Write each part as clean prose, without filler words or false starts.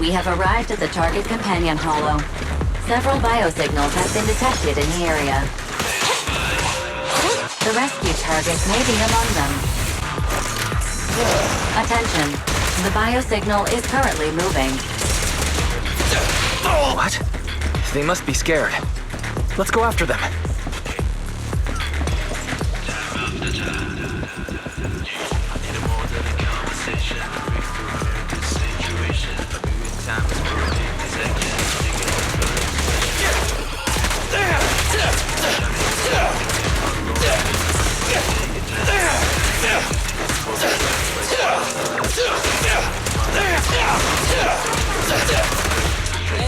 We have arrived at the target companion hollow. Several biosignals have been detected in the area. The rescue target may be among them. Attention. The biosignal is currently moving. What? They must be scared. Let's go after them.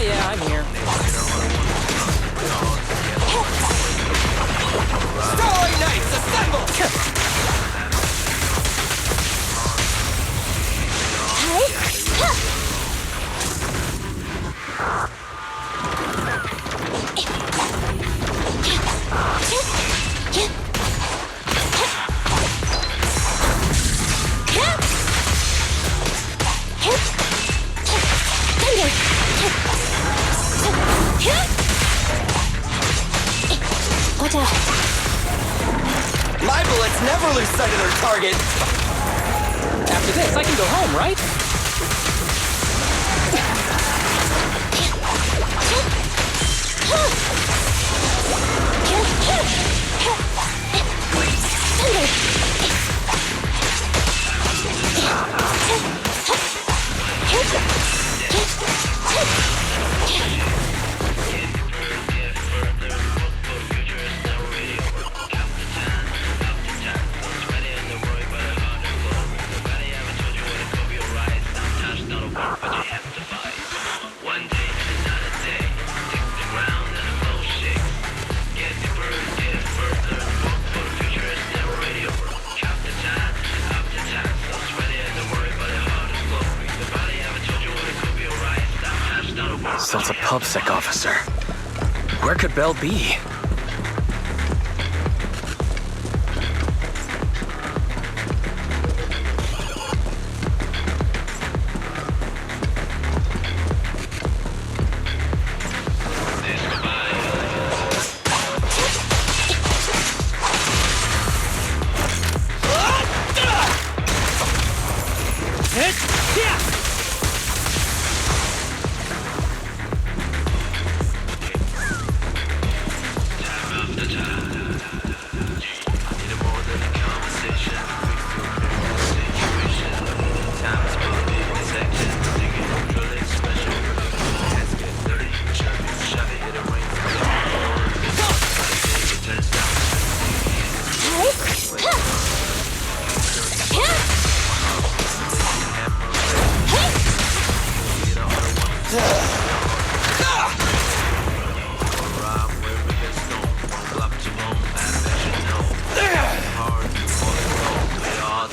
Yeah, I'm here. Starlight Knights, assemble! My bullets never lose sight of their target. After this, I can go home, right? So it's a pubsec officer. Where could Bell be?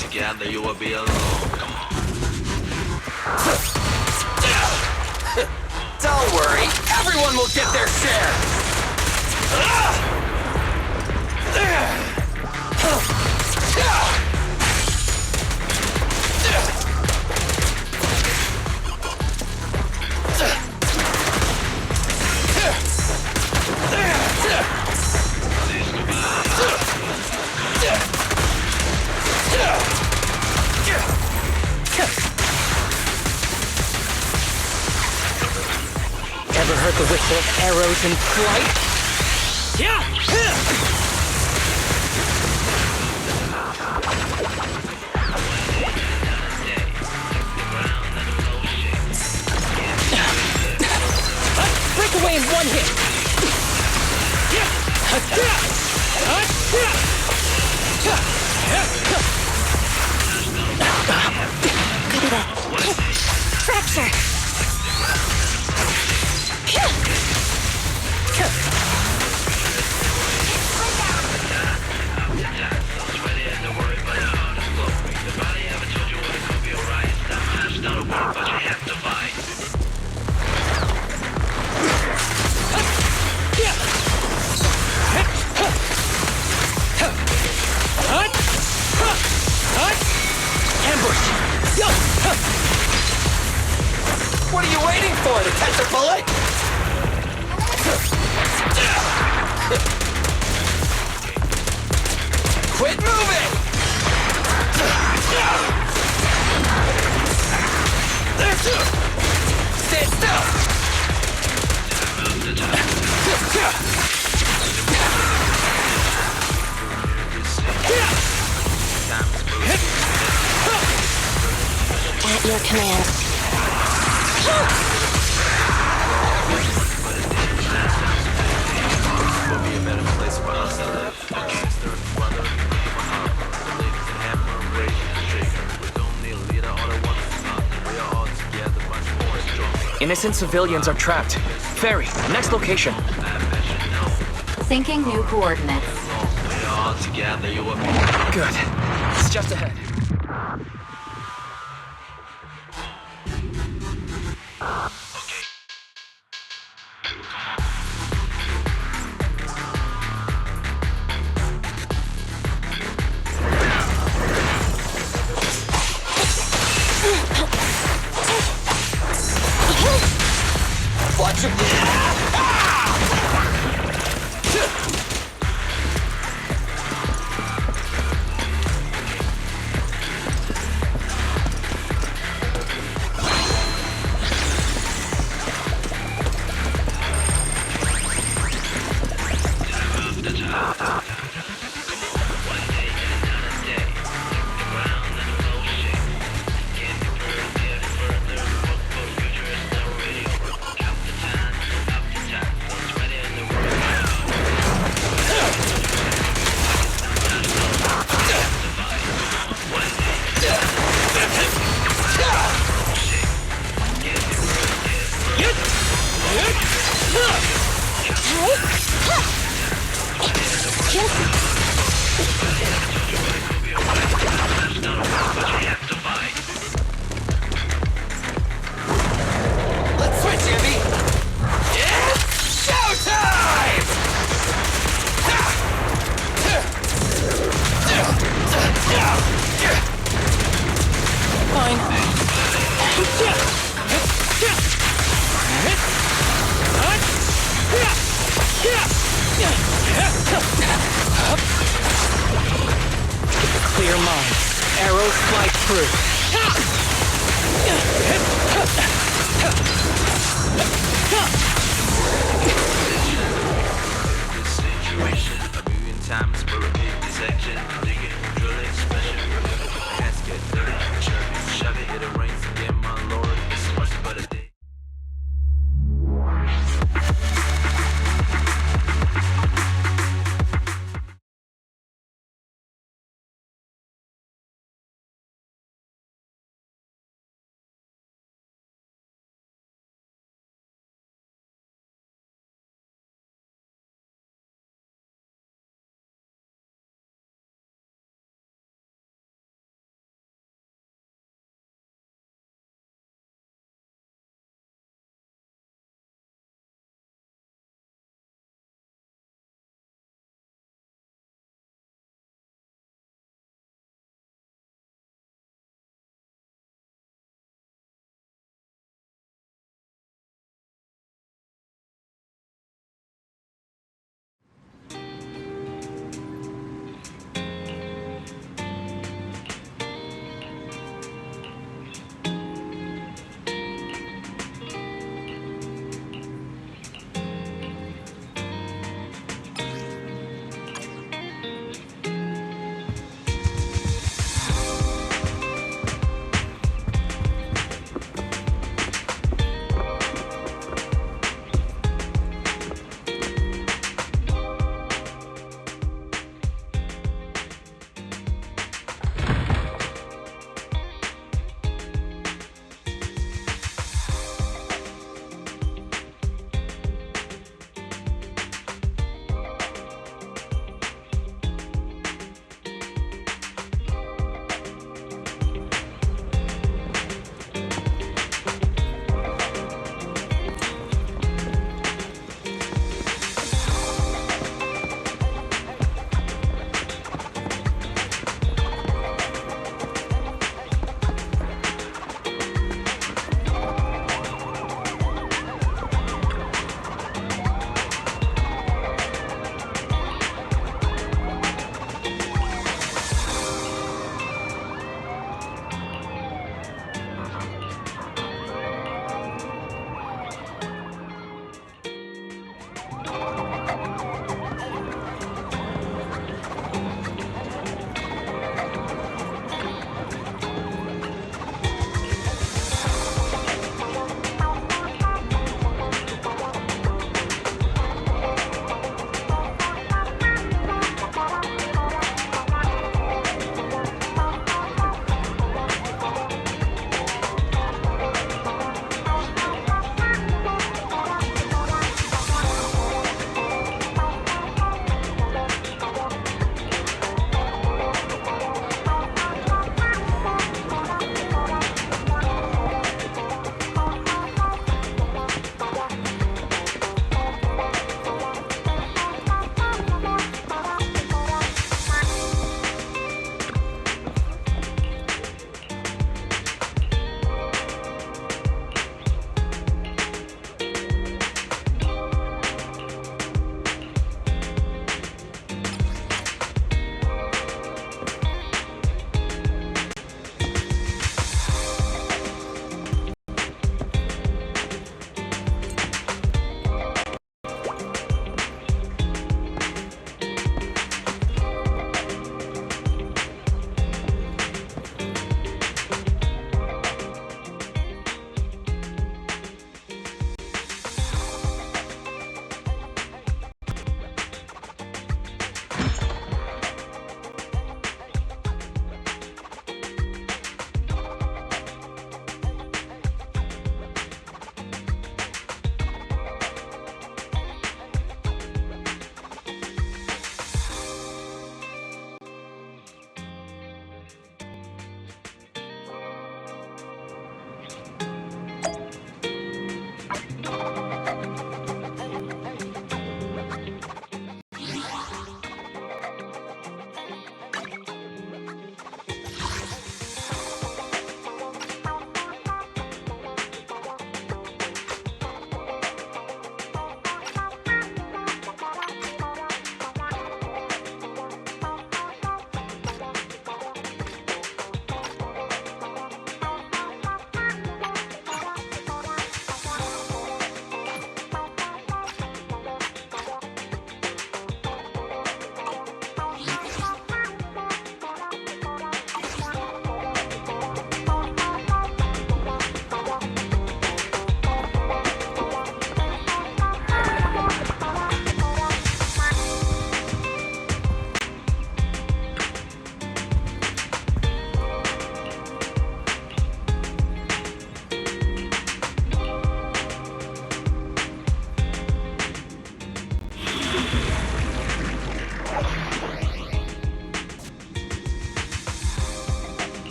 Together you will be alone. Come on. Don't worry, everyone will get their share. Ever heard the whistle of arrows in flight? Yeah! Break away in one hit! Copy that. Fracture! What are you waiting for? To catch a bullet? Quit moving! Stand still! At your command. Will be a better place for us to live. Sister, brother, ladies and hammer, raise the trigger. We don't need a leader, all I want is fun. We are all together, much more strong. Innocent civilians are trapped. Ferry, next location. Syncing new coordinates. We are all together, you and me. Good. It's just ahead. Watch him! Let's switch, Andy! It's showtime! Clear mind. Arrows fly through. Situation, a million times for a big dissection. Digging, drilling, special. Casket, shove it, it rains again, my lord. It's much but a day.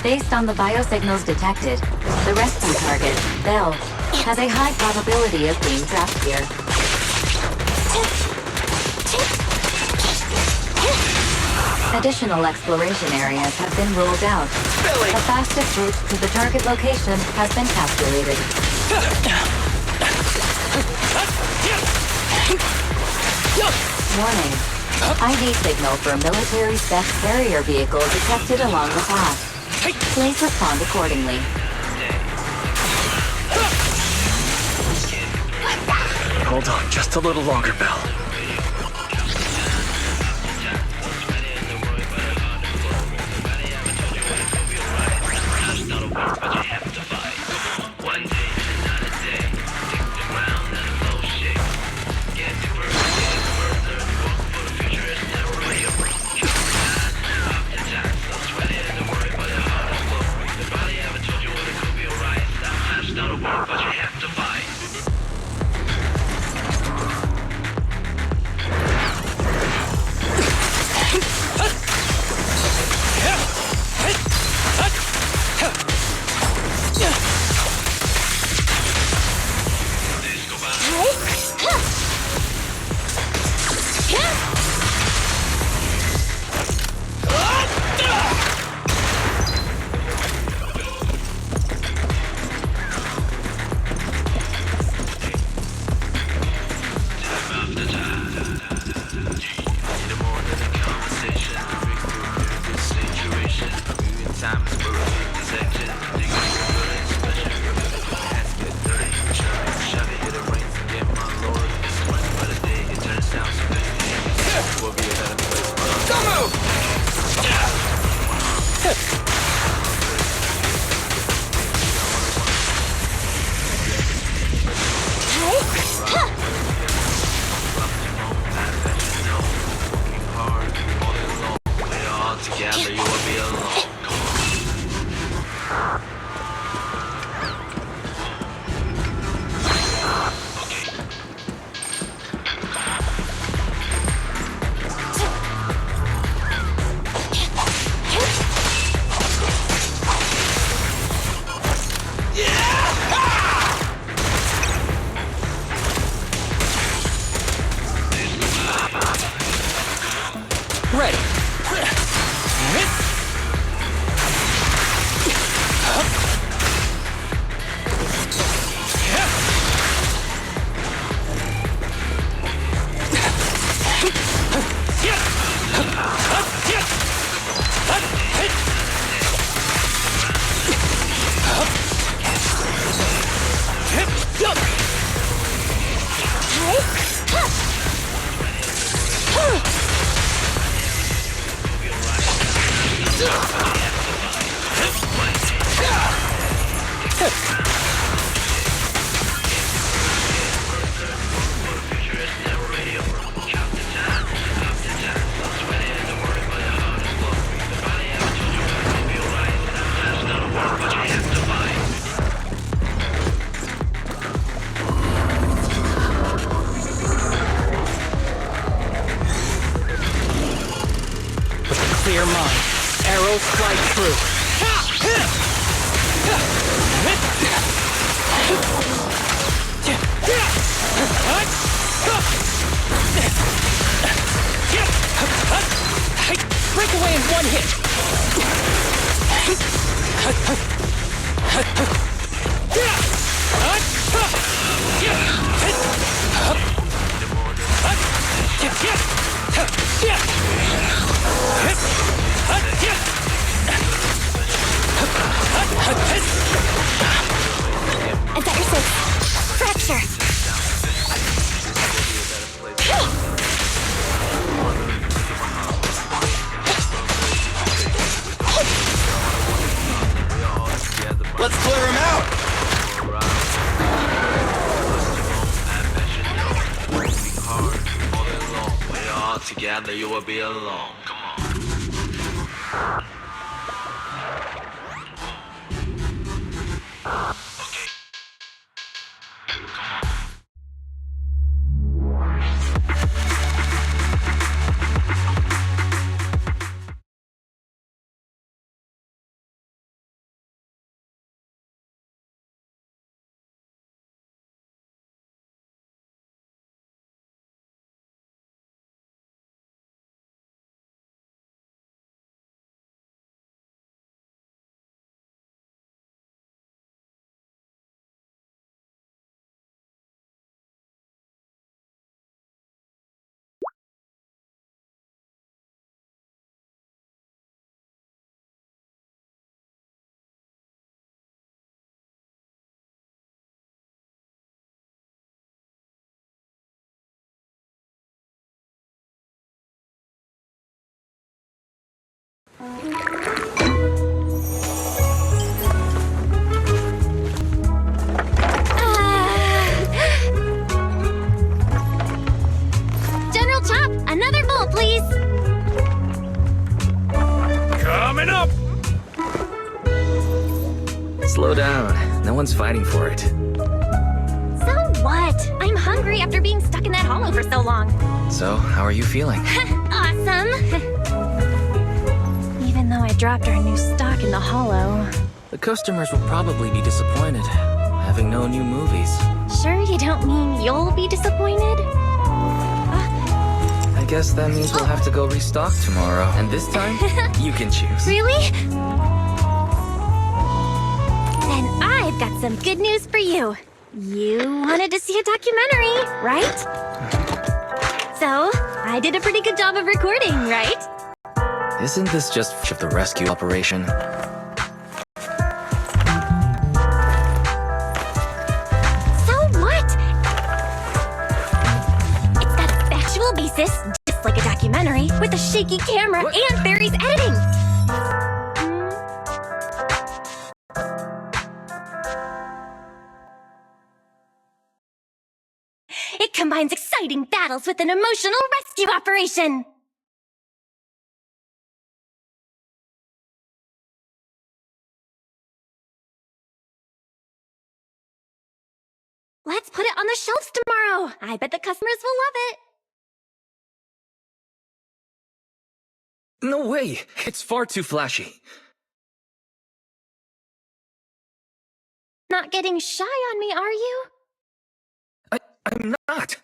Based on the biosignals detected, the rescue target, Bell, has a high probability of being trapped here. Additional exploration areas have been ruled out. Billy! The fastest route to the target location has been calculated. Warning. ID signal for military spec carrier vehicle detected along the path. Please respond accordingly. Hold on just a little longer, Belle. Together you will be alone. Ready. Clear mind. Arrows fly true. Break away in one hit. I've got your six. Fracture. Let's clear him out! Together you will be alone. Come on. Slow down. No one's fighting for it. So what? I'm hungry after being stuck in that hollow for so long. So, how are you feeling? Awesome. Even though I dropped our new stock in the hollow. The customers will probably be disappointed, having no new movies. Sure you don't mean you'll be disappointed? I guess that means we'll have to go restock tomorrow. And this time, you can choose. Really? Then I've got some good news for you. You wanted to see a documentary, right? So, I did a pretty good job of recording, right? Isn't this just the rescue operation? So what? It's got a factual basis, just like a documentary, with a shaky camera and Barry's editing. It combines exciting battles with an emotional rescue operation. Let's put it on the shelves tomorrow. I bet the customers will love it. No way! It's far too flashy. Not getting shy on me, are you? I'm not!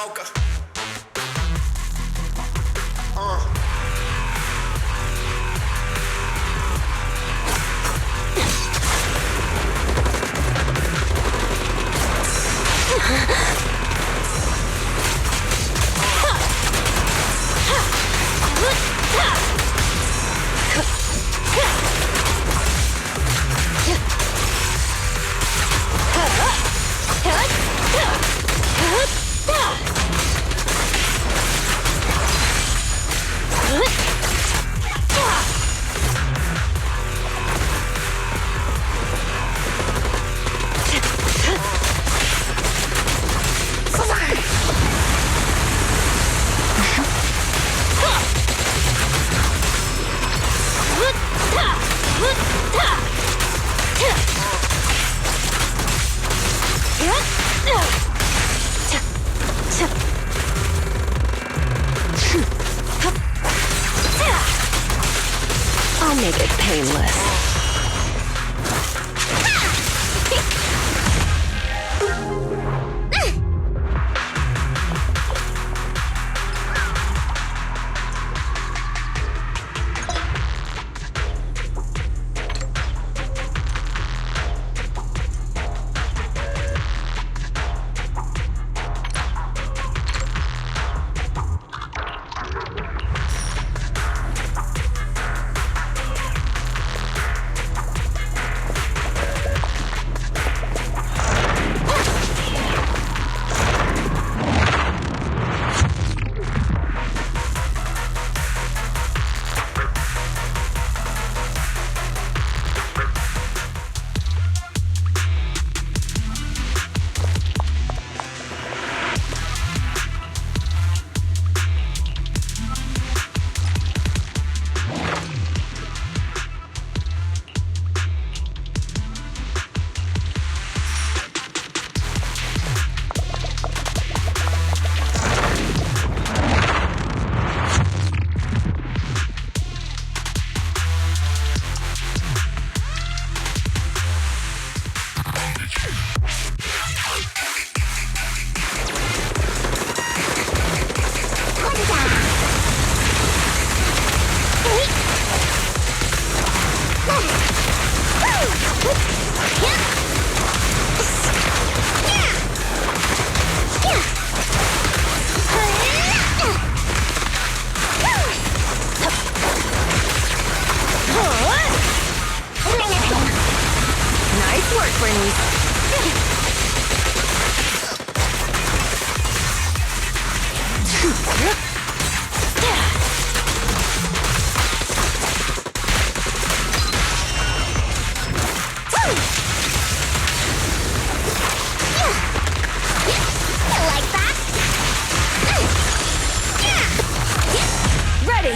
smoker. I'll make it painless. Nice work, Bernice. Like that? Ready.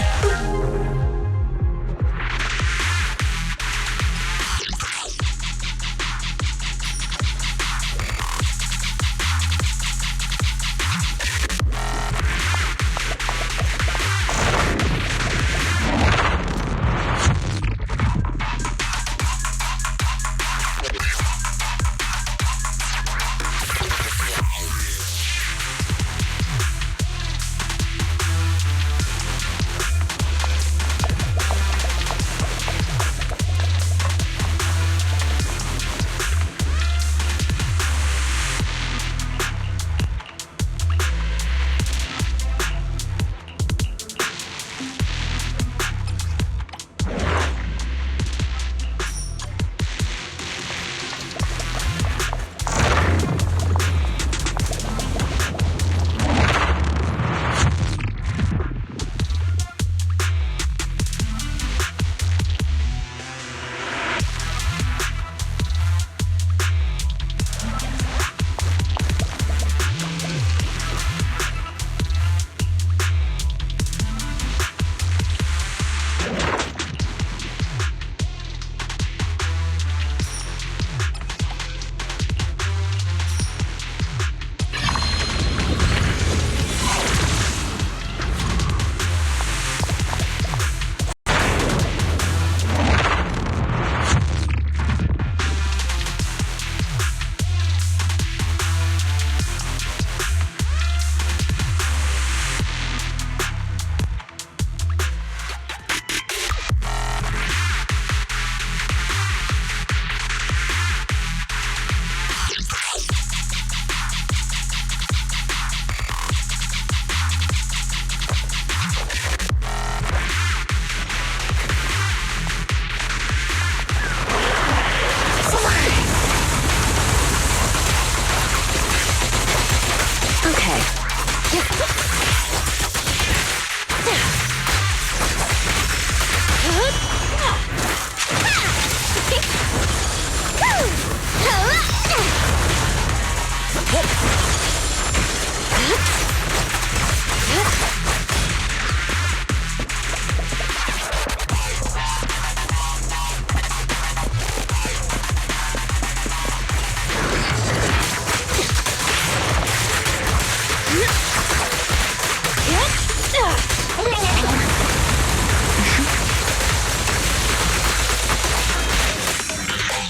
Okay.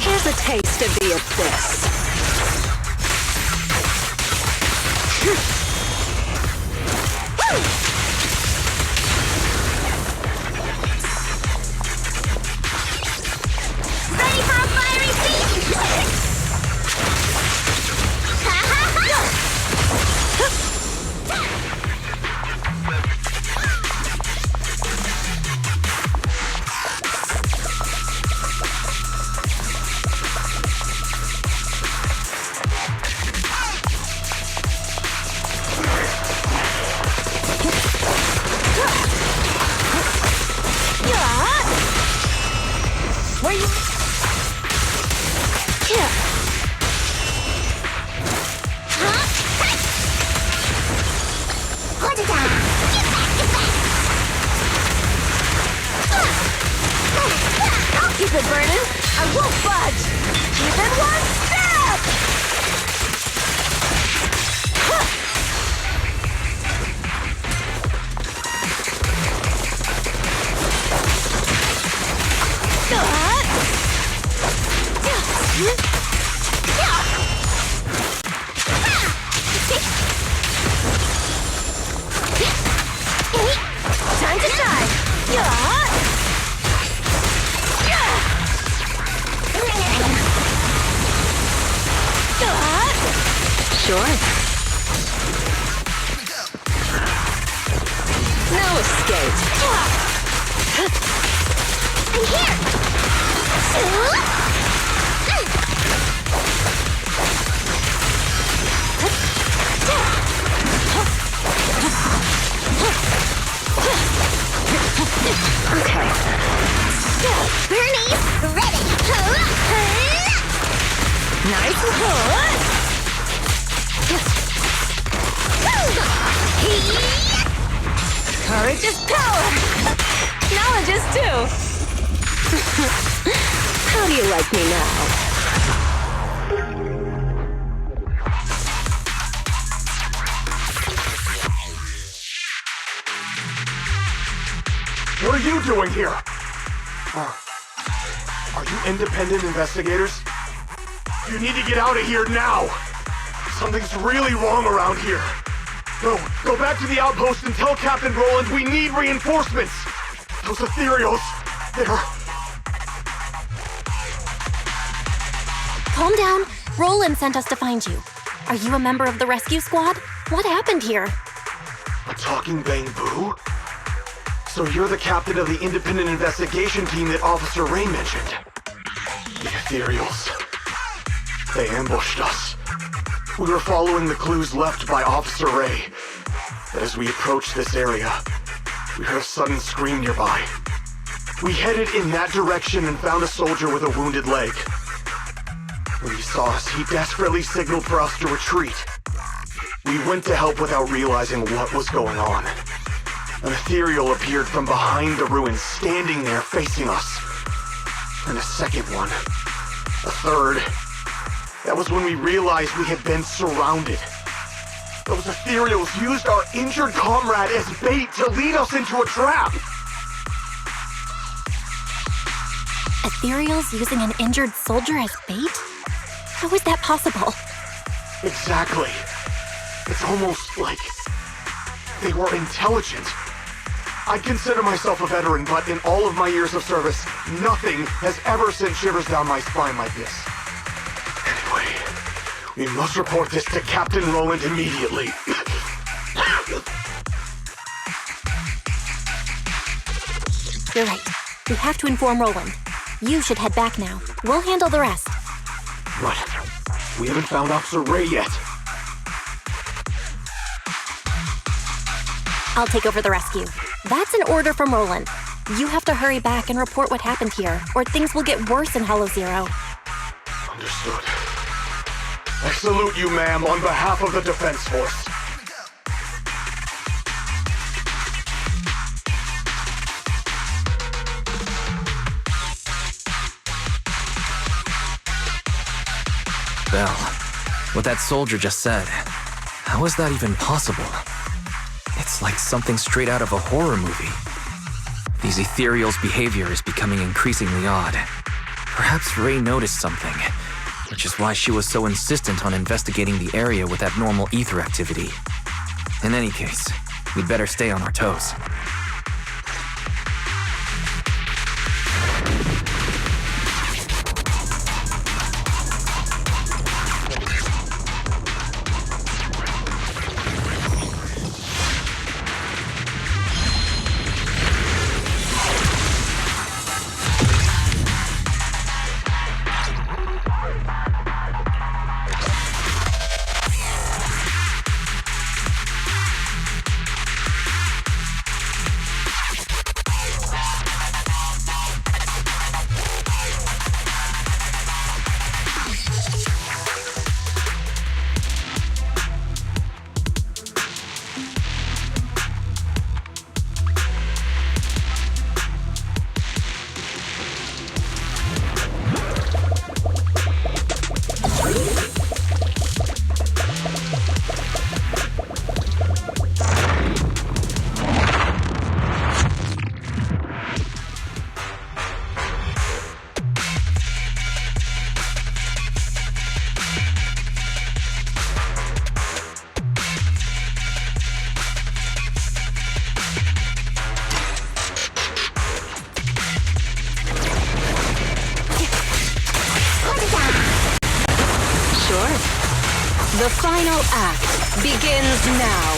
Here's a taste of the abyss. Ready for a fiery feast? Where you? Here. Put it down. Get back. I'll keep it burning. I won't budge. Even one step. Time to shine. Sure. No escape. I'm here. Okay. Bernie, ready. Nice push. Courage is power. Knowledge is too. How do you like me now? What are you doing here? Are you independent investigators? You need to get out of here now! Something's really wrong around here. No, go back to the outpost and tell Captain Roland we need reinforcements! Those ethereals, they're... Calm down. Roland sent us to find you. Are you a member of the rescue squad? What happened here? a talking bamboo? So you're the captain of the independent investigation team that Officer Ray mentioned. The ethereals. They ambushed us. We were following the clues left by Officer Ray. But as we approached this area, we heard a sudden scream nearby. We headed in that direction and found a soldier with a wounded leg. When he saw us, he desperately signaled for us to retreat. We went to help without realizing what was going on. An ethereal appeared from behind the ruins, standing there facing us. And a second one. A third. That was when we realized we had been surrounded. Those ethereals used our injured comrade as bait to lead us into a trap. Ethereals using an injured soldier as bait? How is that possible? Exactly. It's almost like they were intelligent. I consider myself a veteran, but in all of my years of service, nothing has ever sent shivers down my spine like this. Anyway, we must report this to Captain Roland immediately. You're right. We have to inform Roland. You should head back now. We'll handle the rest. But we haven't found Officer Ray yet. I'll take over the rescue. That's an order from Roland. You have to hurry back and report what happened here, or things will get worse in Hollow Zero. Understood. I salute you, ma'am, on behalf of the Defense Force. Belle, what that soldier just said, how is that even possible? It's like something straight out of a horror movie. These ethereals' behavior is becoming increasingly odd. Perhaps Ray noticed something, which is why she was so insistent on investigating the area with abnormal ether activity. In any case, we'd better stay on our toes. The final act begins now.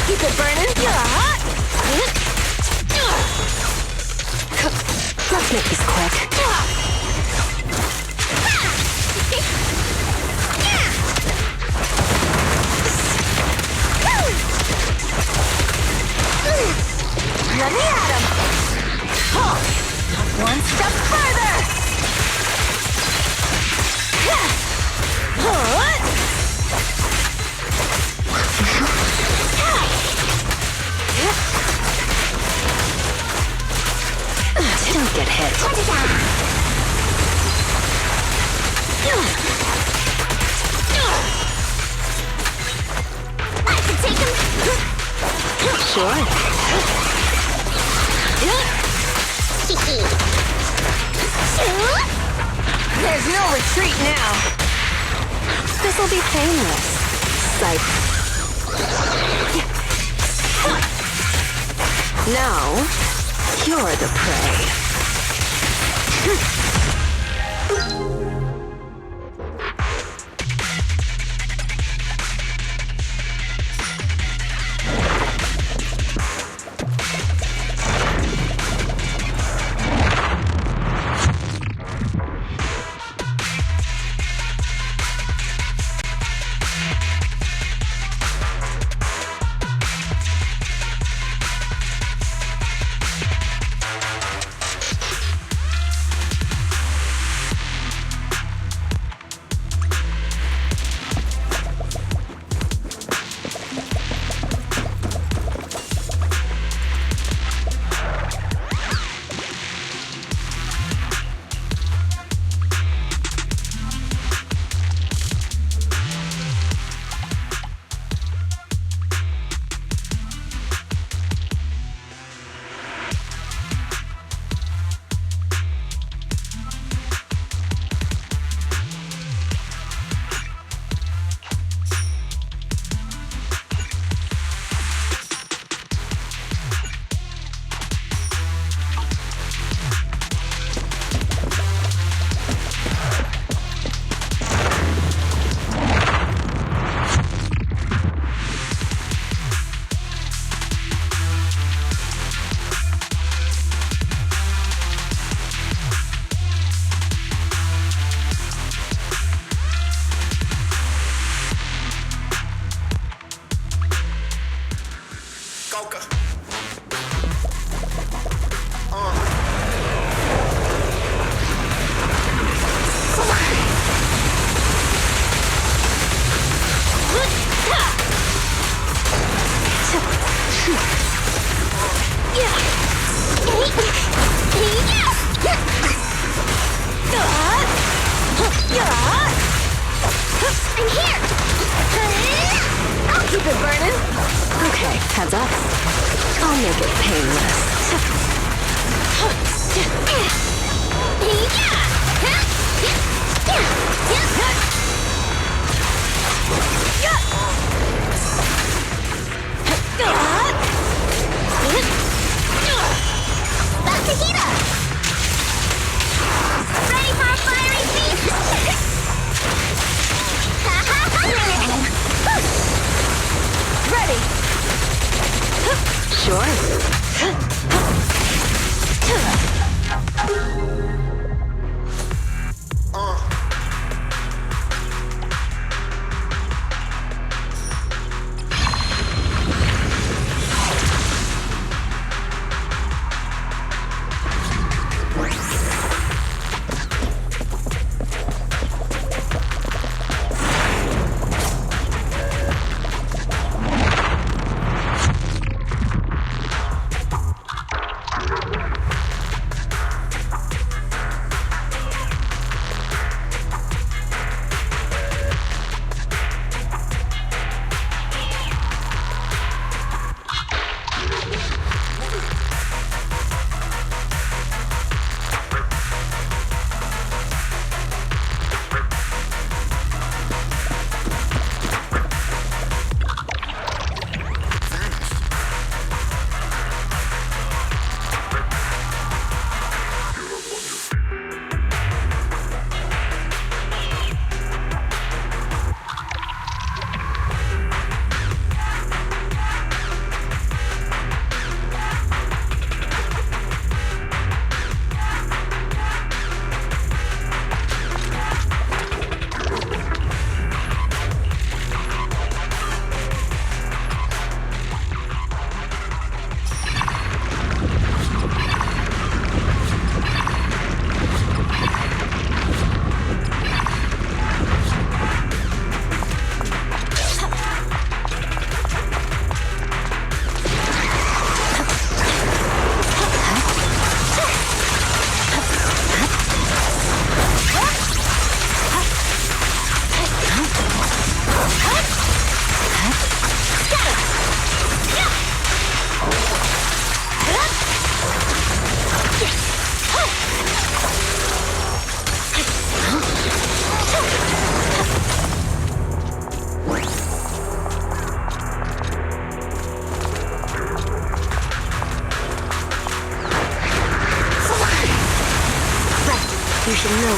Keep it burning. Let's make this quick. Let me at him. Not one step further. Don't get hit. I can take him. Sure. There's no retreat now. This'll be painless. Psych. Now, you're the prey. Keep it burning. Okay, heads up. I'll make it painless. Back to Hita! Ready for a fiery feast? Ready! You should know.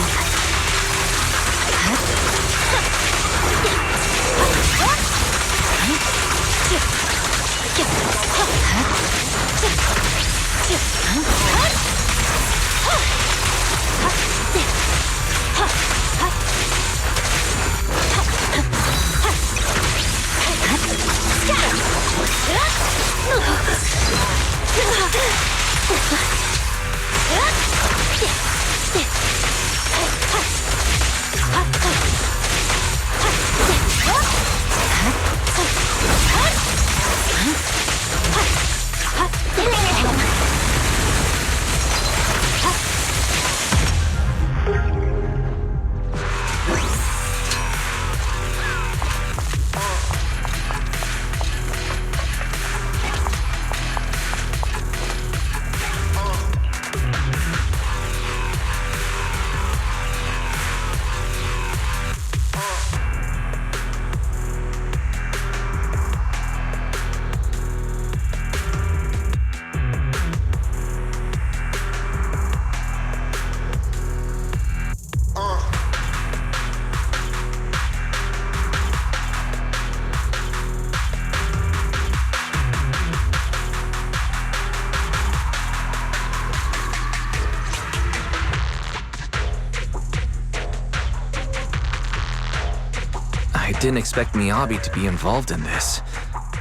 I didn't expect Miyabi to be involved in this.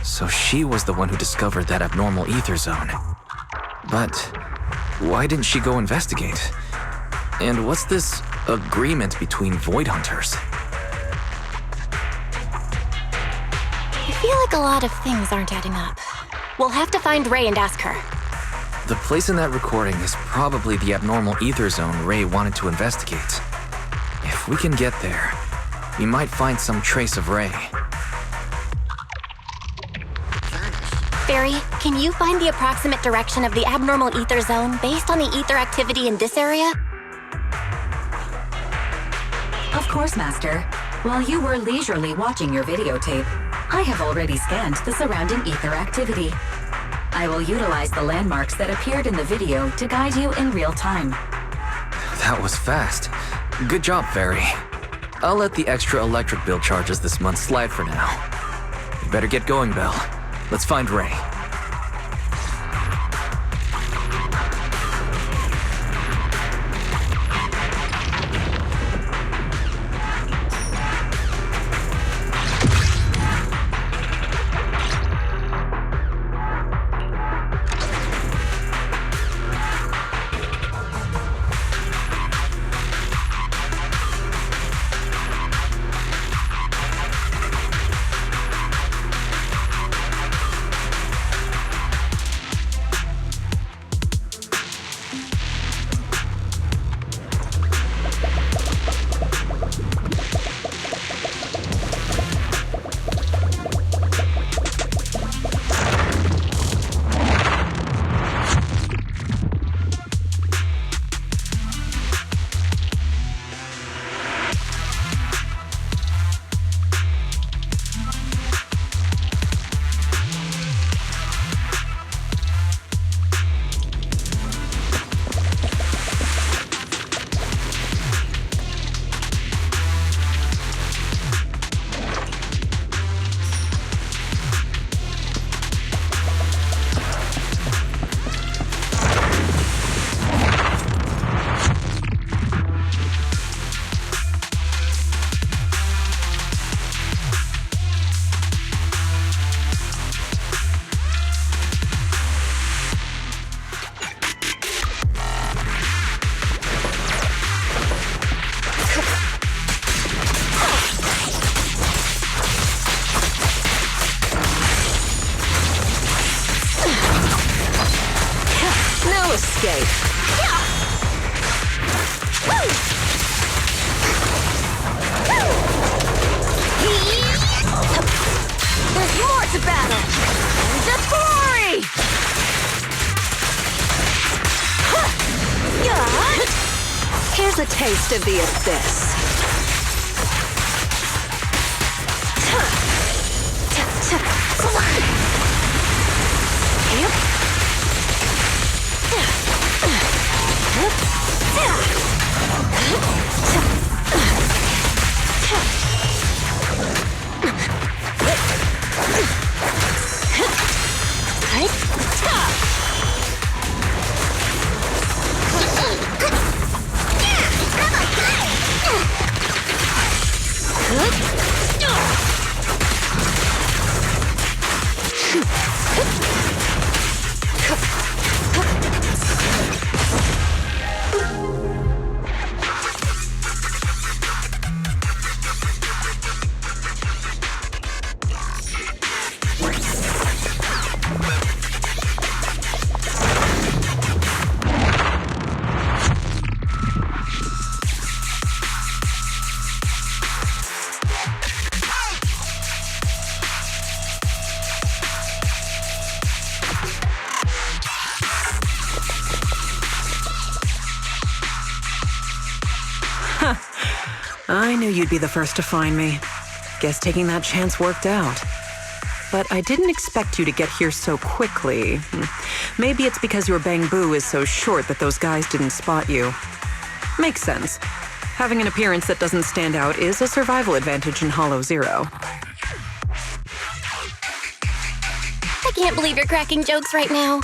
So she was the one who discovered that abnormal ether zone. But why didn't she go investigate? And what's this agreement between Void Hunters? I feel like a lot of things aren't adding up. We'll have to find Ray and ask her. The place in that recording is probably the abnormal ether zone Ray wanted to investigate. If we can get there, we might find some trace of Ray. Barry, can you find the approximate direction of the abnormal ether zone based on the ether activity in this area? Of course, Master. While you were leisurely watching your videotape, I have already scanned the surrounding ether activity. I will utilize the landmarks that appeared in the video to guide you in real time. That was fast. Good job, Fairy. I'll let the extra electric bill charges this month slide for now. You better get going, Belle. Let's find Ray. escape. There's more to battle! Just glory! Here's a taste of the abyss. I knew you'd be the first to find me. Guess taking that chance worked out. But I didn't expect you to get here so quickly. Maybe it's because your bamboo is so short that those guys didn't spot you. Makes sense. Having an appearance that doesn't stand out is a survival advantage in Hollow Zero. I can't believe you're cracking jokes right now.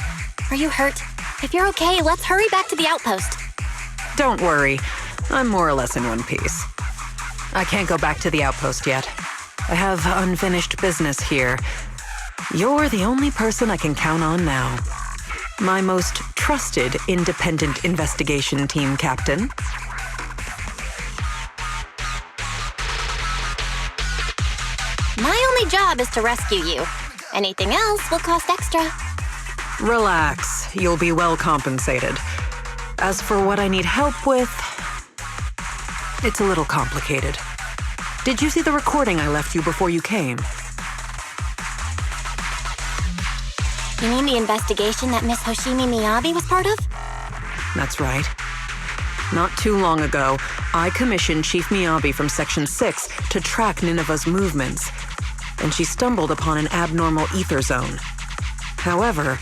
Are you hurt? If you're okay, let's hurry back to the outpost. Don't worry. I'm more or less in one piece. I can't go back to the outpost yet. I have unfinished business here. You're the only person I can count on now. My most trusted independent investigation team captain. My only job is to rescue you. Anything else will cost extra. Relax. You'll be well compensated. As for what I need help with, it's a little complicated. Did you see the recording I left you before you came? You mean the investigation that Miss Hoshimi Miyabi was part of? That's right. Not too long ago, I commissioned Chief Miyabi from Section 6 to track Nineveh's movements, and she stumbled upon an abnormal ether zone. However,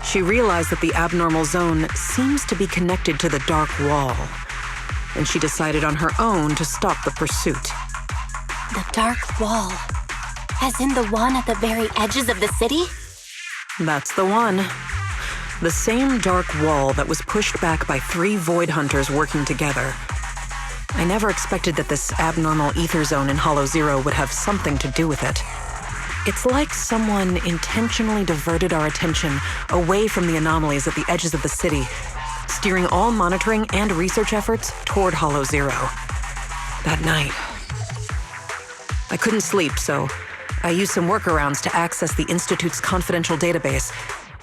she realized that the abnormal zone seems to be connected to the Dark Wall, and she decided on her own to stop the pursuit. The Dark Wall. As in the one at the very edges of the city? That's the one. The same dark wall that was pushed back by 3 Void Hunters working together. I never expected that this abnormal ether zone in Hollow Zero would have something to do with it. It's like someone intentionally diverted our attention away from the anomalies at the edges of the city, steering all monitoring and research efforts toward Hollow Zero. That night, I couldn't sleep, so I used some workarounds to access the Institute's confidential database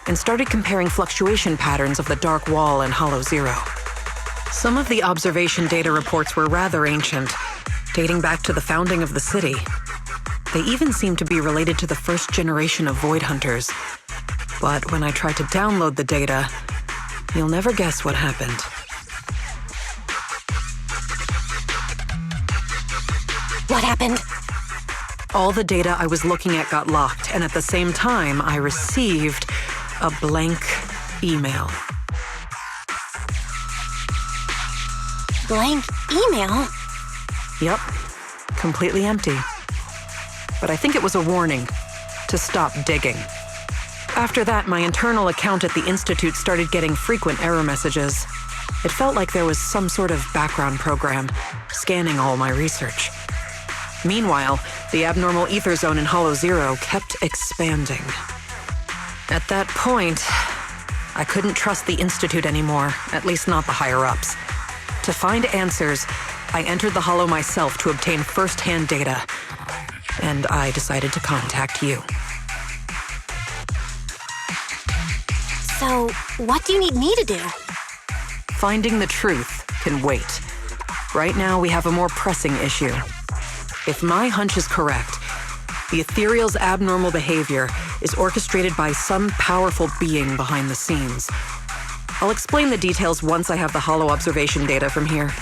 and started comparing fluctuation patterns of the Dark Wall and Hollow Zero. Some of the observation data reports were rather ancient, dating back to the founding of the city. They even seemed to be related to the first generation of Void Hunters. But when I tried to download the data, you'll never guess what happened. What happened? All the data I was looking at got locked, and at the same time, I received a blank email. Blank email? Yep, completely empty. But I think it was a warning to stop digging. After that, my internal account at the Institute started getting frequent error messages. It felt like there was some sort of background program scanning all my research. Meanwhile, the abnormal ether zone in Hollow Zero kept expanding. At that point, I couldn't trust the Institute anymore, at least not the higher-ups. To find answers, I entered the Hollow myself to obtain first-hand data, and I decided to contact you. So, what do you need me to do? Finding the truth can wait. Right now, we have a more pressing issue. If my hunch is correct, the Ethereal's abnormal behavior is orchestrated by some powerful being behind the scenes. I'll explain the details once I have the Hollow observation data from here.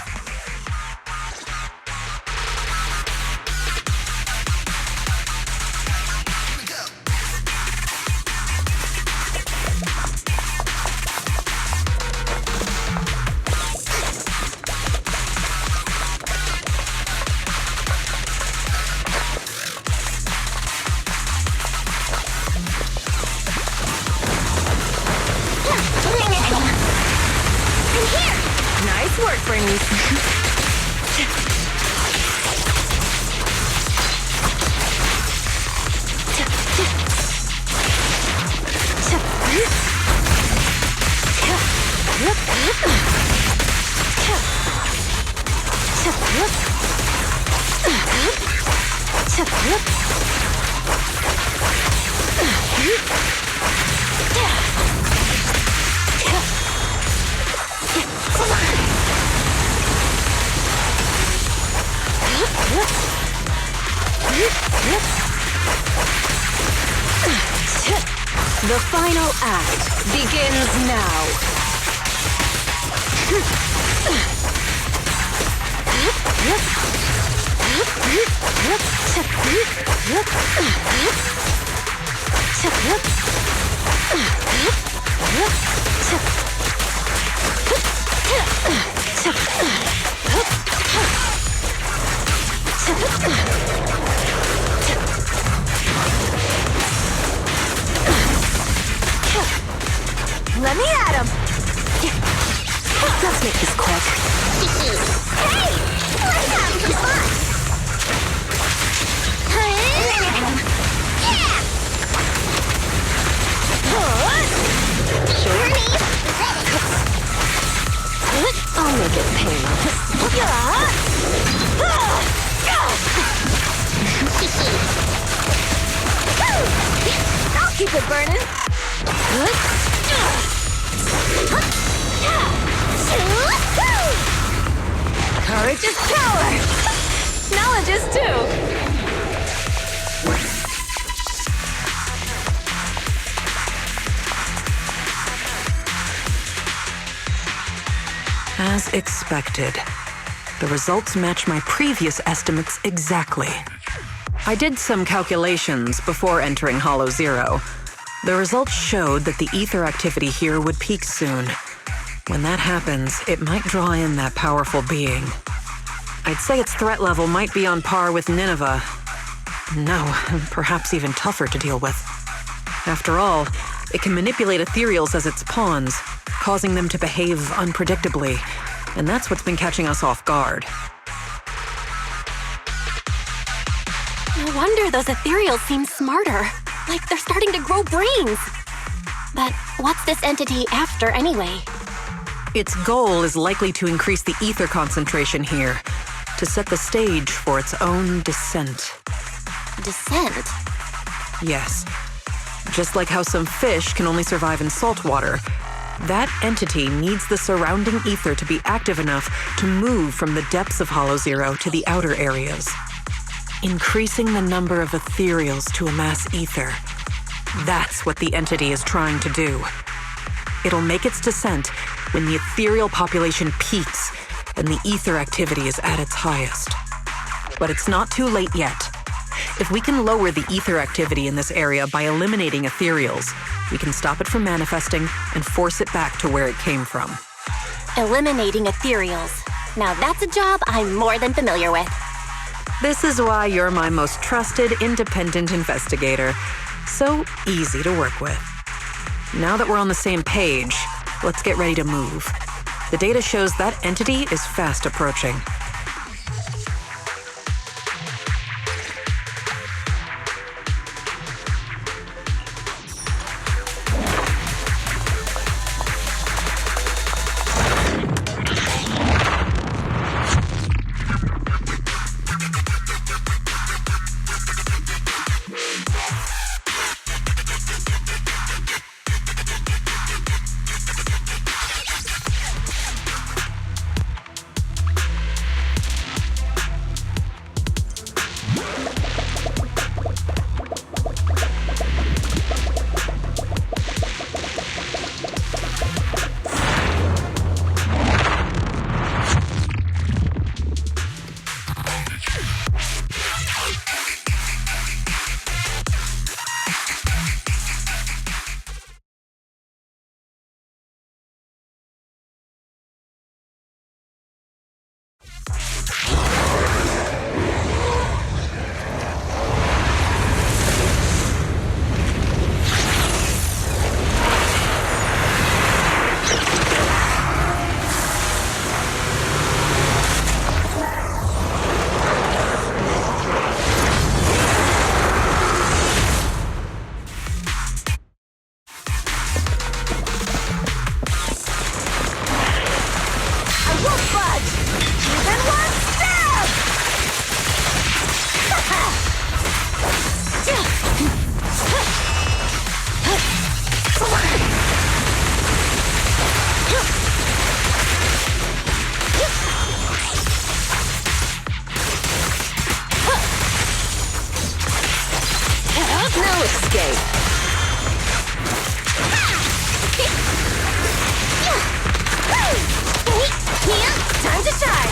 The final act begins now. Let me at him! Let's make this quick. Hey! Let's have some fun! Sure. I'll make it painless. I'll keep it burning. Courage is power! Knowledge is too! As expected. The results match my previous estimates exactly. I did some calculations before entering Hollow Zero. The results showed that the ether activity here would peak soon. When that happens, it might draw in that powerful being. I'd say its threat level might be on par with Nineveh. No, perhaps even tougher to deal with. After all, it can manipulate ethereals as its pawns, causing them to behave unpredictably, and that's what's been catching us off guard. No wonder those ethereals seem smarter. Like they're starting to grow brains. But what's this entity after anyway? Its goal is likely to increase the ether concentration here, to set the stage for its own descent. Descent? Yes. Just like how some fish can only survive in salt water, that entity needs the surrounding ether to be active enough to move from the depths of Hollow Zero to the outer areas. Increasing the number of ethereals to amass ether. That's what the entity is trying to do. It'll make its descent when the ethereal population peaks and the ether activity is at its highest. But it's not too late yet. If we can lower the ether activity in this area by eliminating ethereals, we can stop it from manifesting and force it back to where it came from. Eliminating ethereals. Now that's a job I'm more than familiar with. This is why you're my most trusted, independent investigator. So easy to work with. Now that we're on the same page, let's get ready to move. The data shows that entity is fast approaching. Time to shine!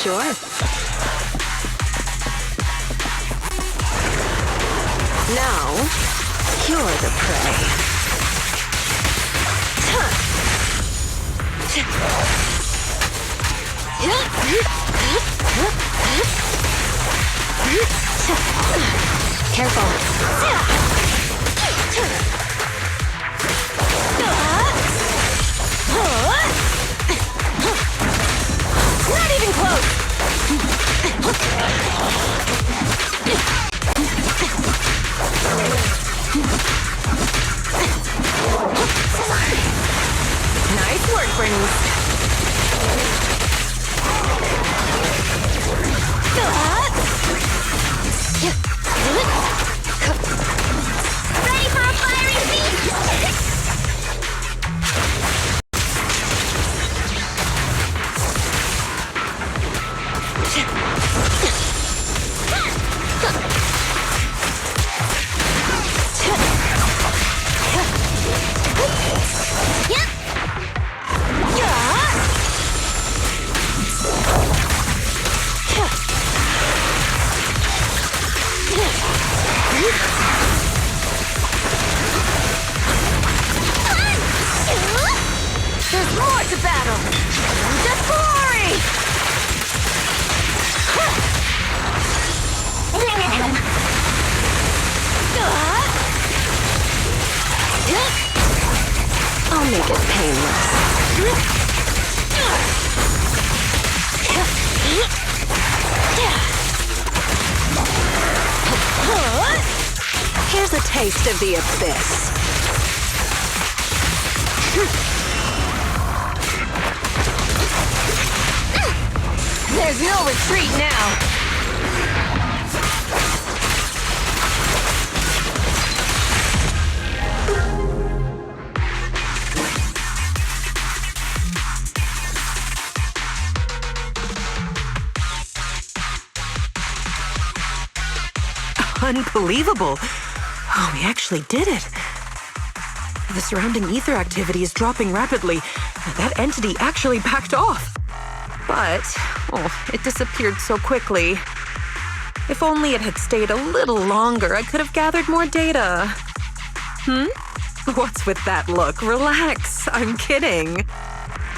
Sure. Now, you're the prey. Careful. Not even close. Nice work, Bernice. Ready for a fiery I'll make it painless. Here's a taste of the abyss. There's no retreat now. Unbelievable. Oh, we actually did it. The surrounding ether activity is dropping rapidly. That entity actually backed off. But, it disappeared so quickly. If only it had stayed a little longer, I could have gathered more data. What's with that look? Relax. I'm kidding.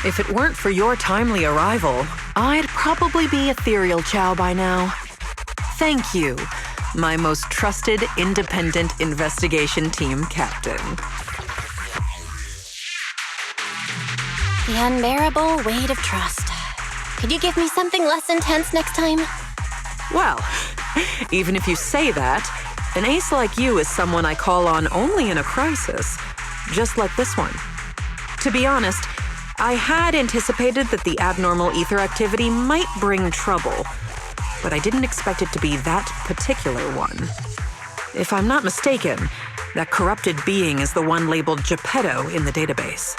If it weren't for your timely arrival, I'd probably be ethereal Chow by now. Thank you, my most trusted independent investigation team captain. The unbearable weight of trust. Could you give me something less intense next time? Well, even if you say that, an ace like you is someone I call on only in a crisis, just like this one. To be honest, I had anticipated that the abnormal ether activity might bring trouble, but I didn't expect it to be that particular one. If I'm not mistaken, that corrupted being is the one labeled Geppetto in the database.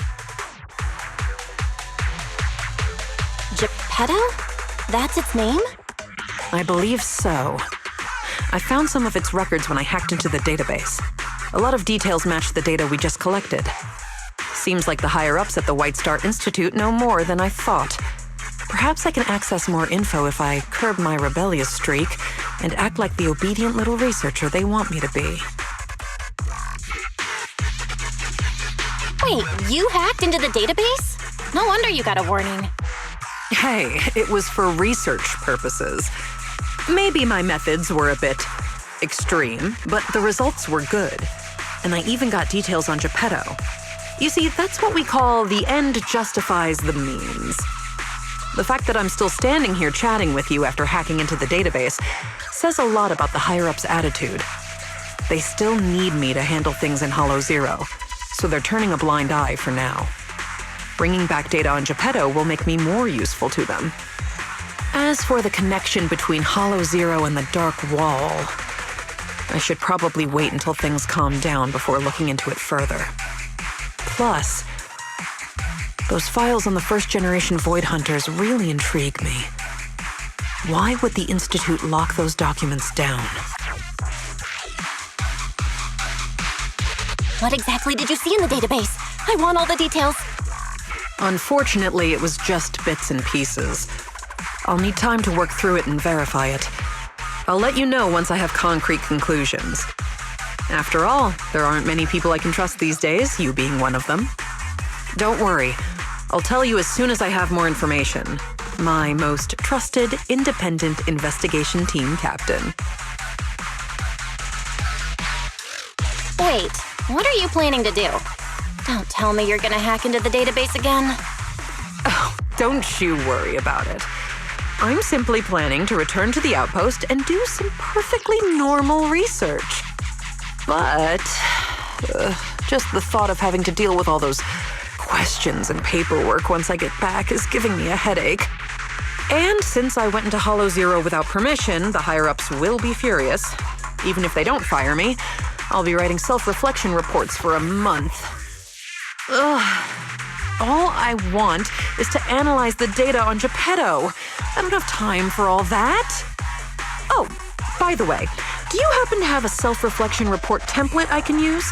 Geppetto? That's its name? I believe so. I found some of its records when I hacked into the database. A lot of details match the data we just collected. Seems like the higher-ups at the White Star Institute know more than I thought. Perhaps I can access more info if I curb my rebellious streak and act like the obedient little researcher they want me to be. Wait, you hacked into the database? No wonder you got a warning. Hey, it was for research purposes. Maybe my methods were a bit extreme, but the results were good. And I even got details on Geppetto. You see, that's what we call the end justifies the means. The fact that I'm still standing here chatting with you after hacking into the database says a lot about the higher-ups' attitude. They still need me to handle things in Hollow Zero, so they're turning a blind eye for now. Bringing back data on Geppetto will make me more useful to them. As for the connection between Hollow Zero and the Dark Wall, I should probably wait until things calm down before looking into it further. Plus, those files on the first-generation Void Hunters really intrigue me. Why would the Institute lock those documents down? What exactly did you see in the database? I want all the details. Unfortunately, it was just bits and pieces. I'll need time to work through it and verify it. I'll let you know once I have concrete conclusions. After all, there aren't many people I can trust these days, you being one of them. Don't worry. I'll tell you as soon as I have more information. My most trusted, independent investigation team captain. Wait, what are you planning to do? Don't tell me you're gonna hack into the database again. Oh, don't you worry about it. I'm simply planning to return to the outpost and do some perfectly normal research. But just the thought of having to deal with all those questions and paperwork once I get back is giving me a headache. And since I went into Hollow Zero without permission, the higher-ups will be furious. Even if they don't fire me, I'll be writing self-reflection reports for a month. Ugh. All I want is to analyze the data on Geppetto. I don't have time for all that. Oh, by the way, do you happen to have a self-reflection report template I can use?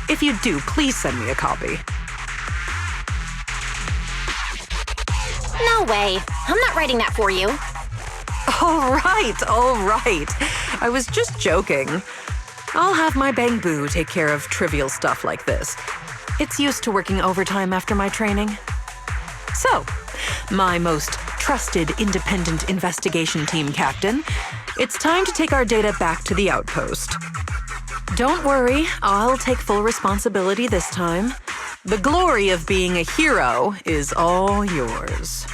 If you do, please send me a copy. No way. I'm not writing that for you. All right. I was just joking. I'll have my Bang-Boo take care of trivial stuff like this. It's used to working overtime after my training. So, my most trusted independent investigation team captain, it's time to take our data back to the outpost. Don't worry, I'll take full responsibility this time. The glory of being a hero is all yours.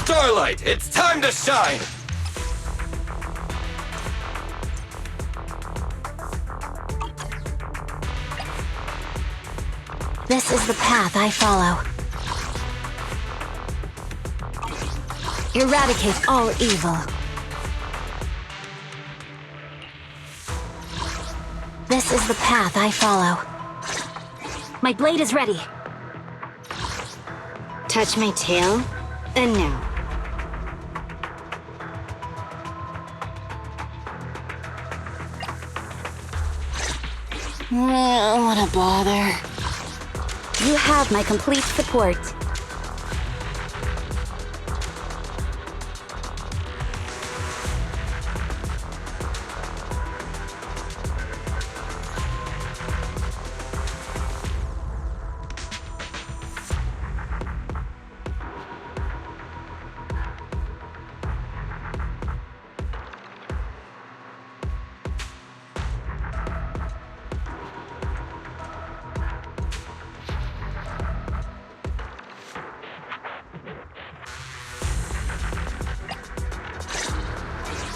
Starlight, it's time to shine! This is the path I follow. Eradicate all evil. This is the path I follow. My blade is ready. Touch my tail, and now. What a bother. You have my complete support.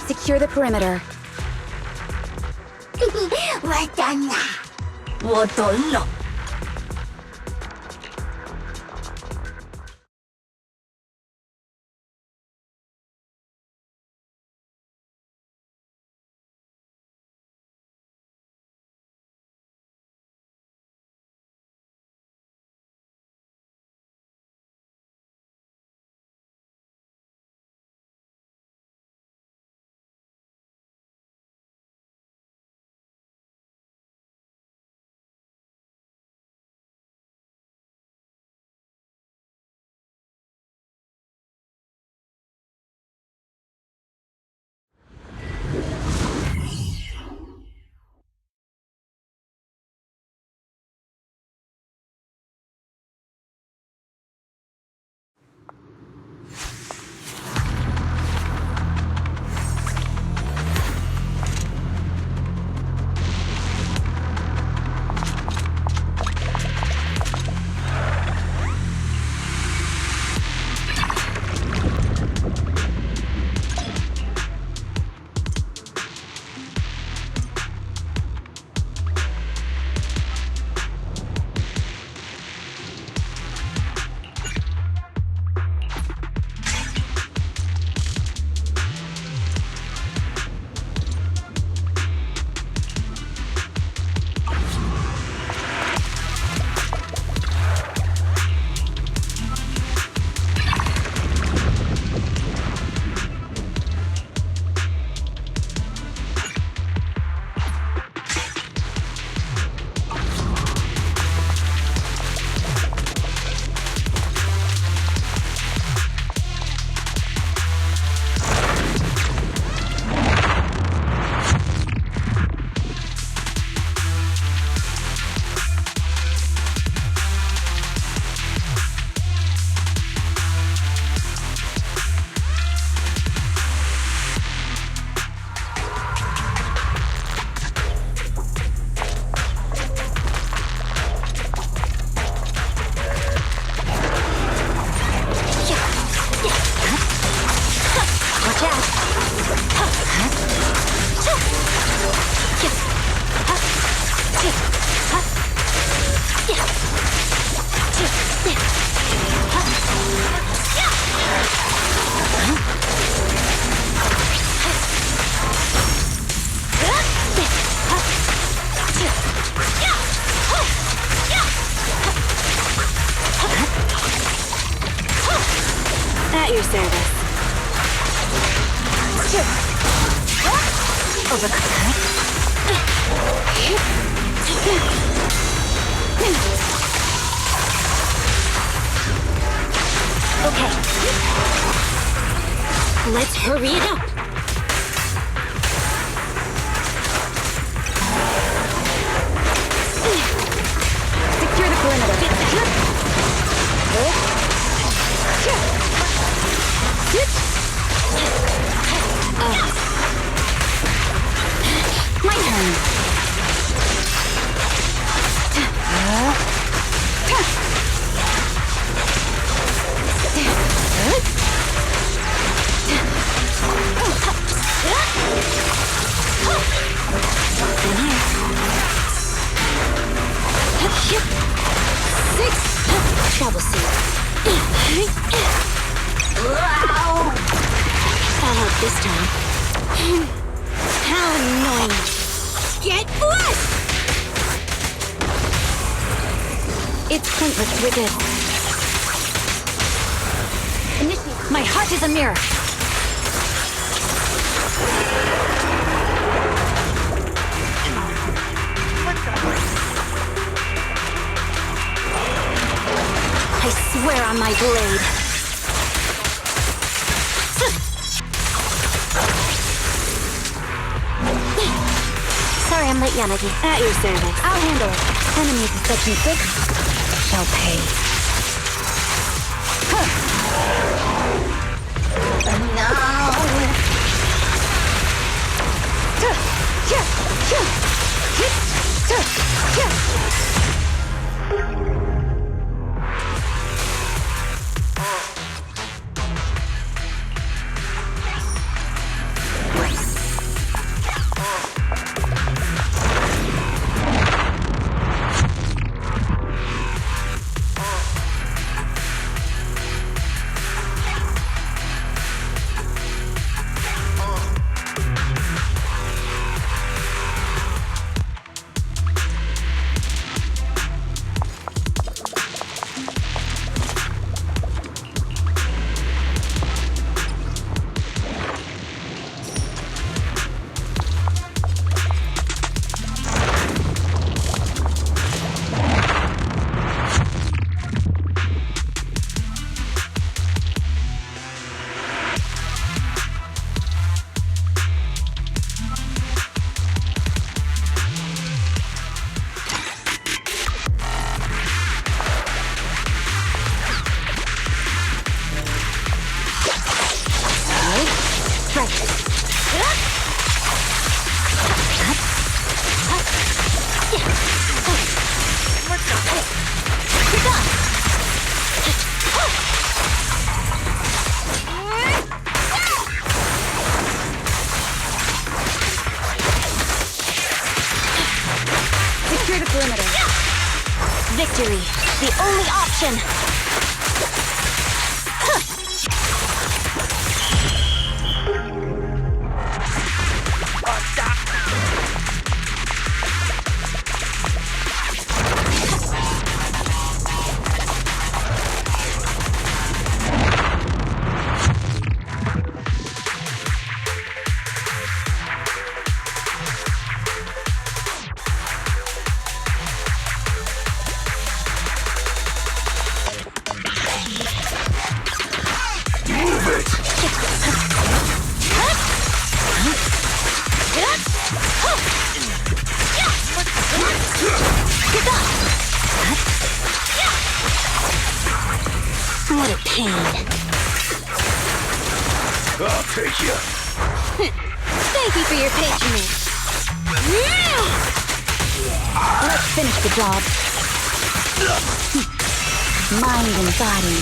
Secure the perimeter. 完蛋了，我懂了。At your service. Okay. Let's hurry it up. Secure the perimeter. My turn. Trouble suit. I'll help this time. How annoying. Get flushed! It's pointless to resist. My heart is a mirror. I swear on my blade. Sorry I'm late, Yanagi. At your service. I'll handle it. Enemies of such and such shall pay. Secure the perimeter. Victory, the only option. What a pain. I'll take you. Thank you for your patronage. Let's finish the job. Mind and body.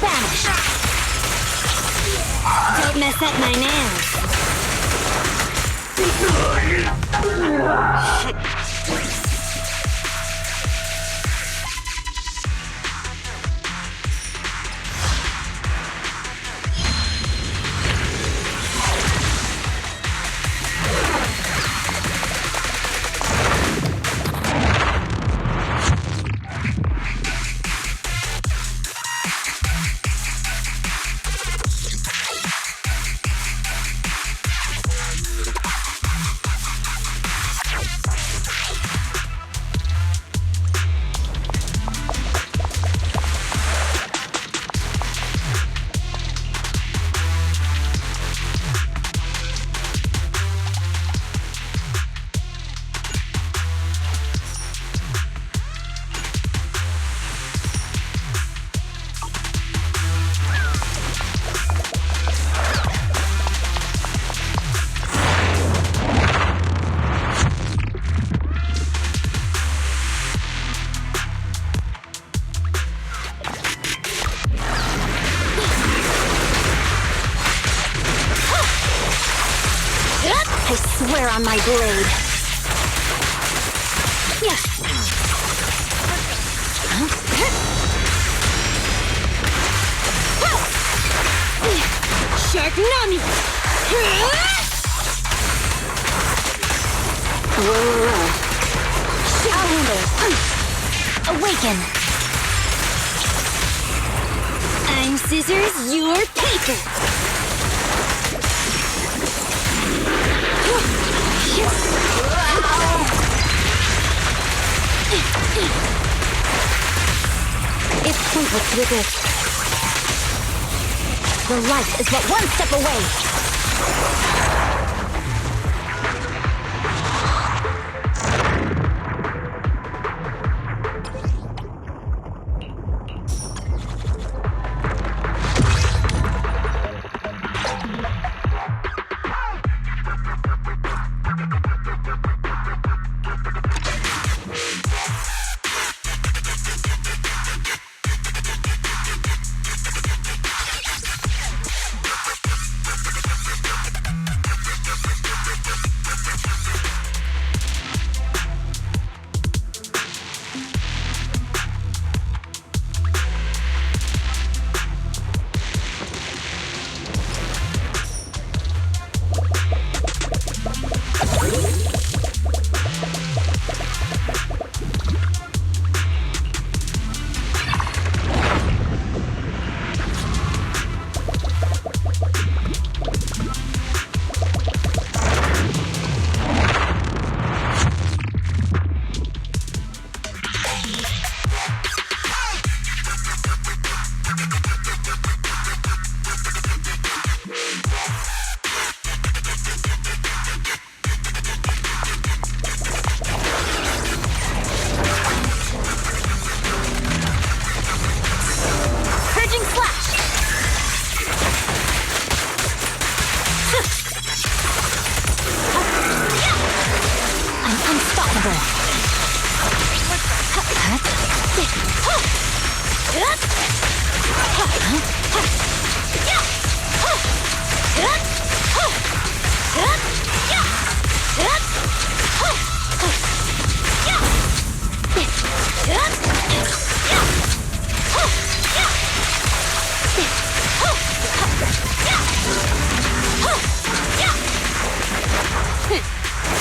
Vanish. Don't mess up my nails. blade. Yeah. Shark Nami! Whoa. I'll handle it. Awaken! I'm scissors, you're paper! It's pointless to resist. The light is but one step away!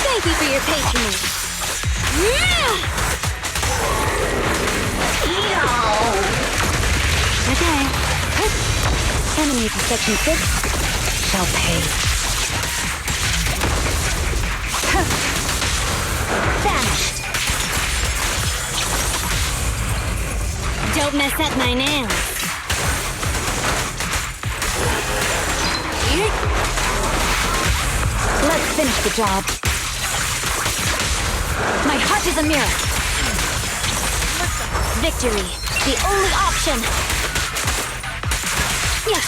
Thank you for your patronage. Okay. Enemies in Section 6 shall pay. Vanished. Don't mess up my nails. Let's finish the job. My heart is a mirror. Victory, the only option. Yeah.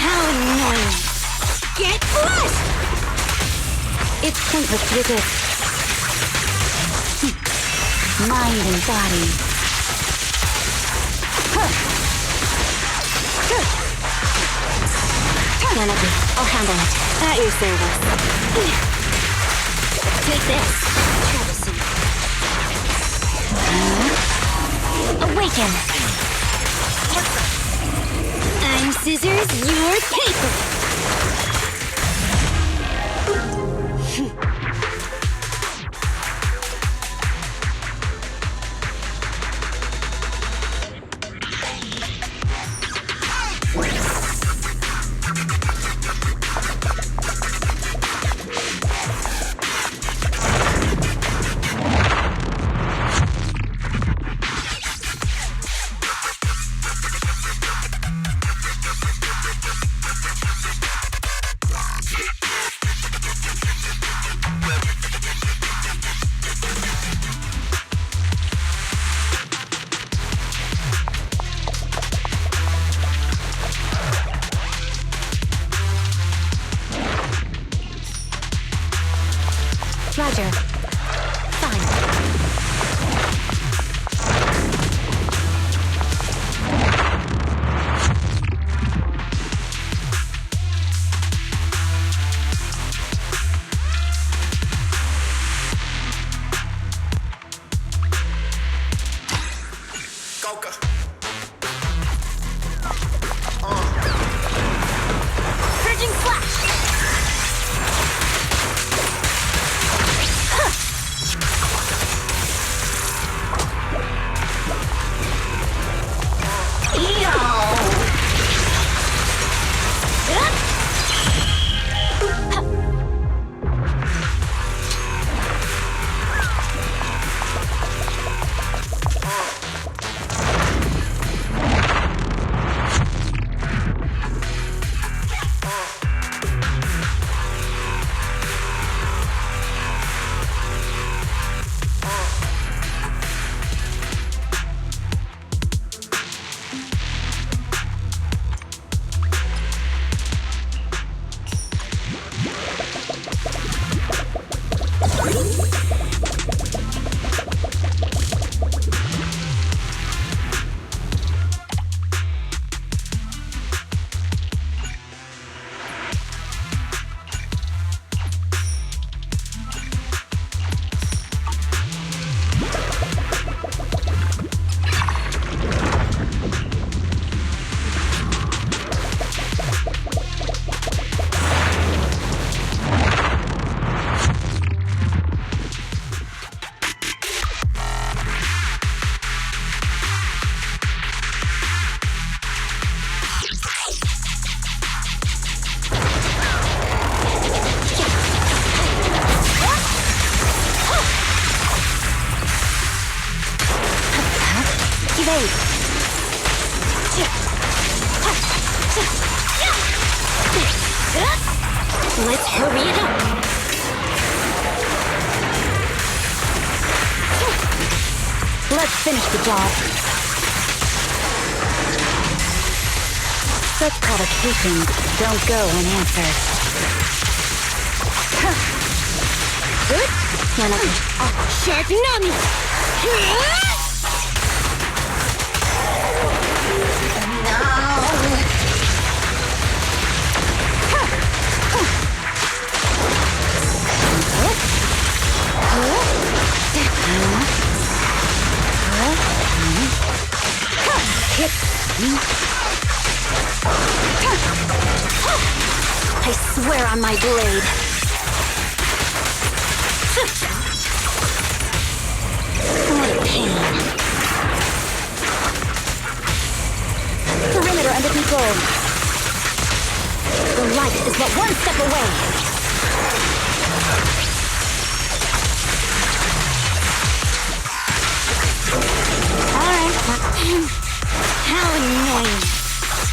How annoying! Get flushed! It's pointless to resist. Mind and body. Kennedy, I'll handle it. At your service. Take this. Troublesome. Awaken! I'm scissors, you're paper! Purging flash. Let's hurry it up. Let's finish the job. Such provocations don't go unanswered. Good. Shark Nami. I swear on my blade. What a pain. Perimeter under control. The light is but one step away. Alright. How annoying.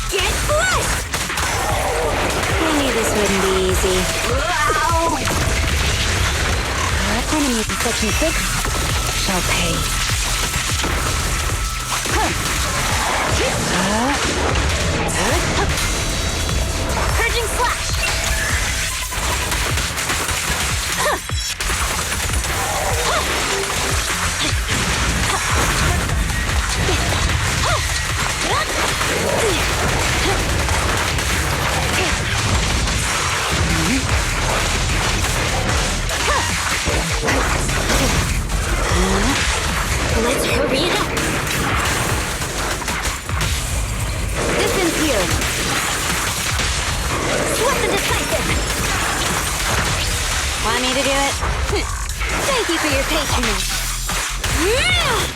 Get flushed! I knew this wouldn't be easy. Enemies in Section 6 shall pay. Purging flash! Let's hurry it up. Distance here. Swift and decisive! Want me to do it? Thank you for your patronage. No!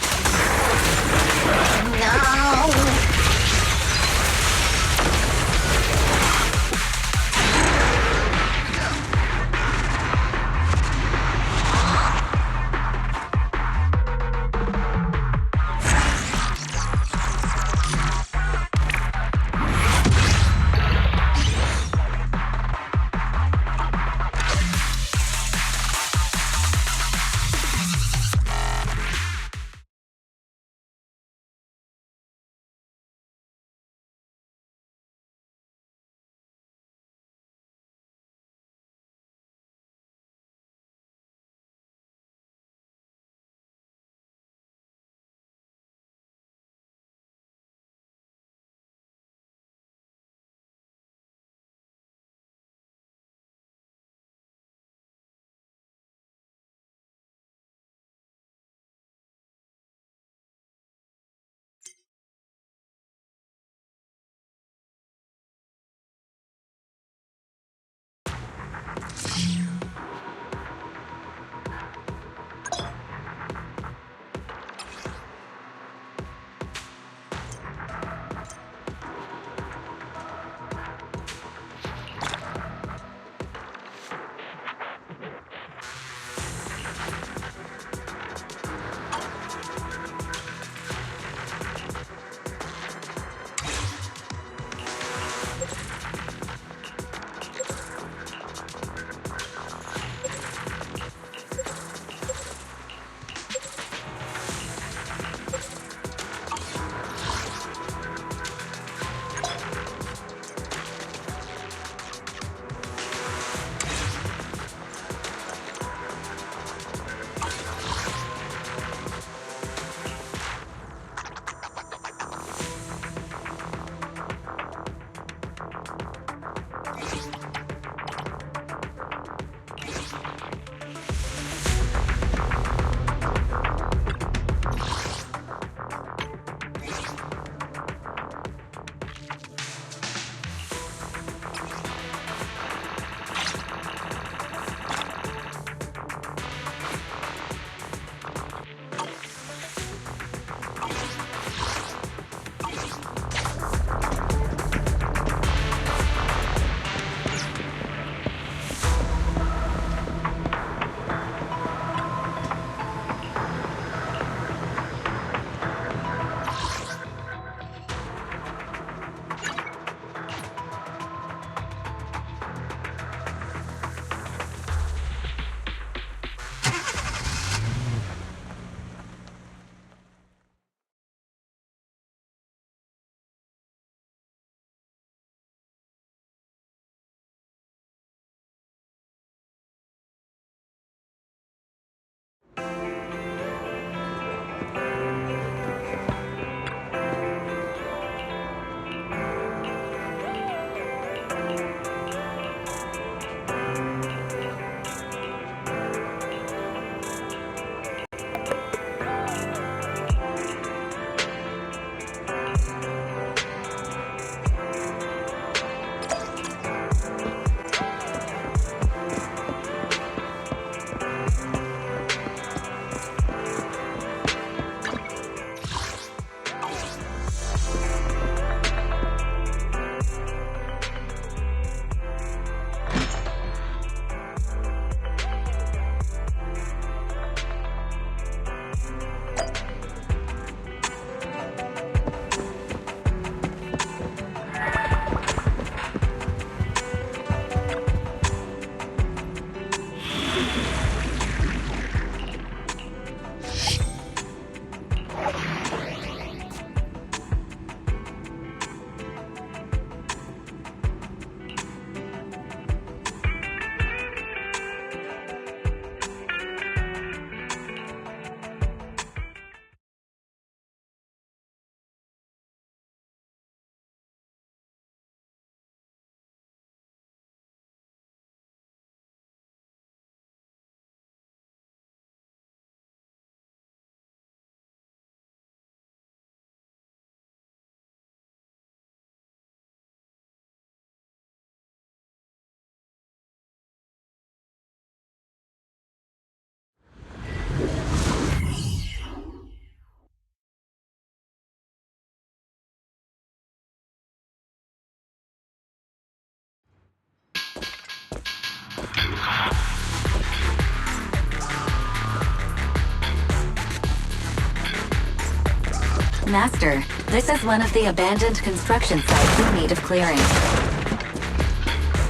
Master, this is one of the abandoned construction sites in need of clearing.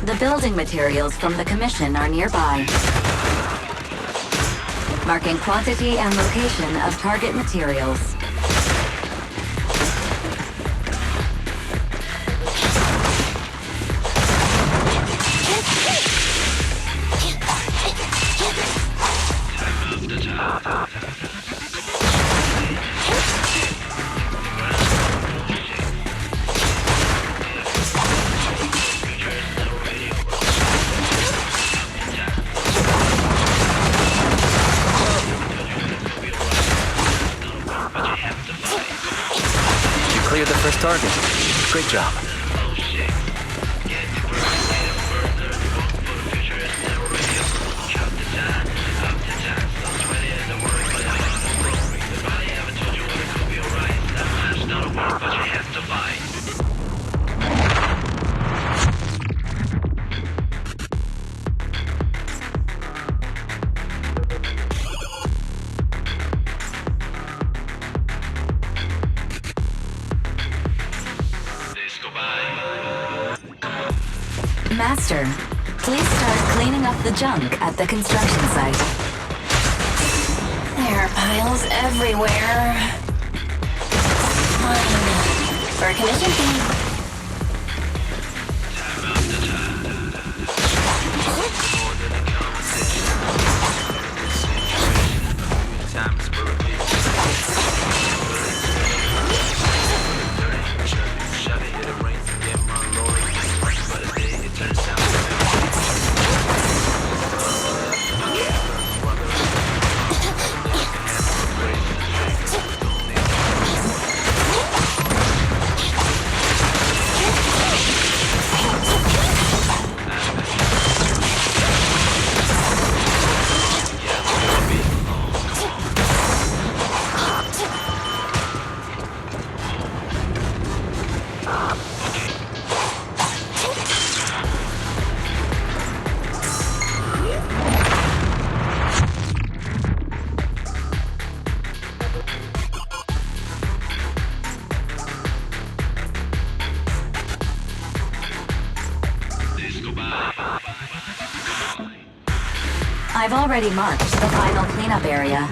The building materials from the commission are nearby. Marking quantity and location of target materials. Cleared the first target. Great job. Master, please start cleaning up the junk at the construction site. There are piles everywhere. Fine. For a commission fee. I've already marked the final cleanup area.